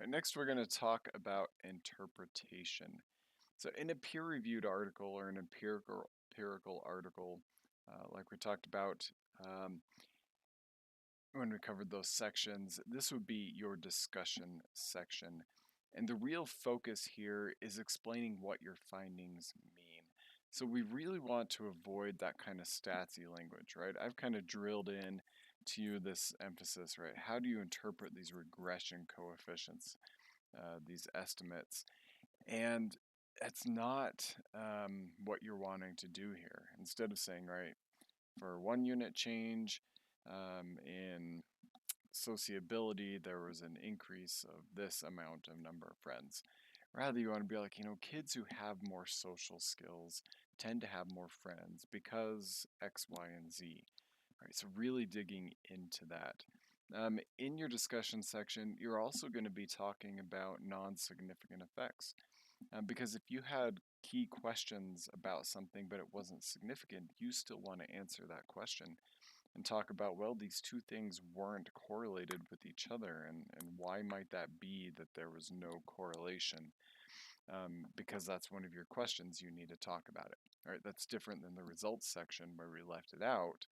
All right, next, we're going to talk about interpretation. So, in a peer-reviewed article or an empirical article, like we talked about when we covered those sections, this would be your discussion section. And the real focus here is explaining what your findings mean. So we really want to avoid that kind of statsy language, right? I've kind of drilled in to you this emphasis, right? How do you interpret these regression coefficients, these estimates? And it's not what you're wanting to do here. Instead of saying, right, for 1 unit change in sociability, there was an increase of this amount of number of friends. Rather, you want to be like, kids who have more social skills tend to have more friends because X, Y, and Z. All right, so really digging into that. In your discussion section, you're also going to be talking about non-significant effects. Because if you had key questions about something but it wasn't significant, you still want to answer that question and talk about, well, these two things weren't correlated with each other, and why might that be that there was no correlation? Because that's one of your questions, you need to talk about it. All right, that's different than the results section where we left it out,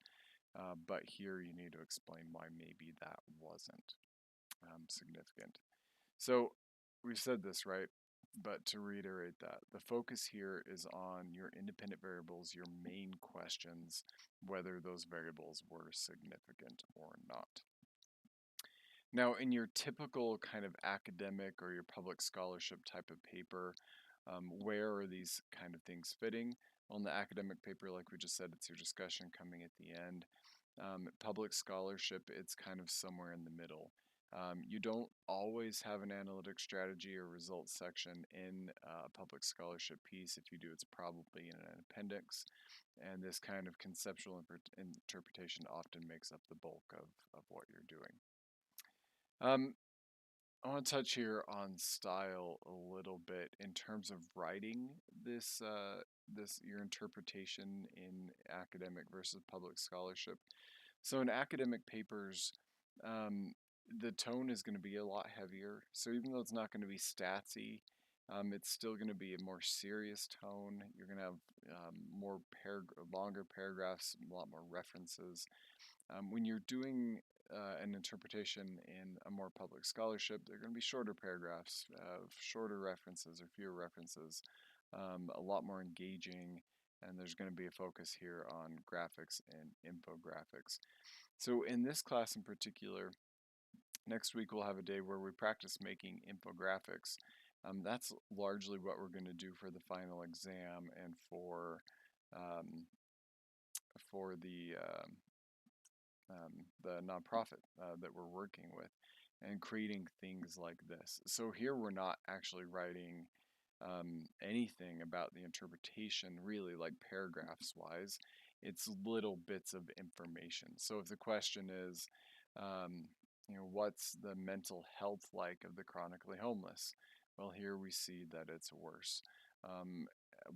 but here you need to explain why maybe that wasn't significant. So we've said this, right? But to reiterate that, the focus here is on your independent variables, your main questions, whether those variables were significant or not. Now, in your typical kind of academic or your public scholarship type of paper, where are these kind of things fitting? On the academic paper, like we just said, it's your discussion coming at the end. Public scholarship, it's kind of somewhere in the middle. You don't always have an analytic strategy or results section in a public scholarship piece. If you do, it's probably in an appendix. And this kind of conceptual interpretation often makes up the bulk of what you're doing. I want to touch here on style a little bit in terms of writing this your interpretation in academic versus public scholarship. So in academic papers, the tone is going to be a lot heavier. So even though it's not going to be statsy, it's still going to be a more serious tone. You're going to have longer paragraphs, a lot more references. When you're doing an interpretation in a more public scholarship, they're going to be shorter paragraphs, shorter references or fewer references, a lot more engaging, and there's going to be a focus here on graphics and infographics. So in this class in particular, next week we'll have a day where we practice making infographics. That's largely what we're going to do for the final exam and um, for the nonprofit that we're working with, and creating things like this. So here we're not actually writing anything about the interpretation really, like paragraphs wise. It's little bits of information. So if the question is, what's the mental health like of the chronically homeless? Well, here we see that it's worse. Um,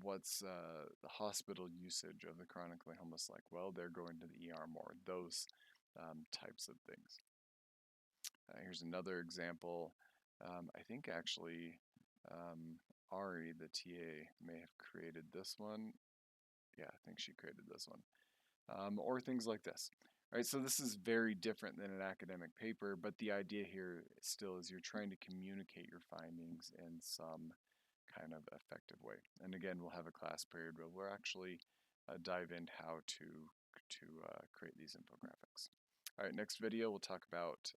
what's the hospital usage of the chronically homeless like? Well, they're going to the ER more. Those types of things. Here's another example. I think actually Ari, the TA, may have created this one. Yeah, I think she created this one. Or things like this. All right, so this is very different than an academic paper, but the idea here still is you're trying to communicate your findings in some kind of effective way. And again, we'll have a class period where we'll actually dive into how to create these infographics. All right, next video we'll talk about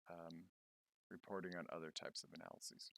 reporting on other types of analyses.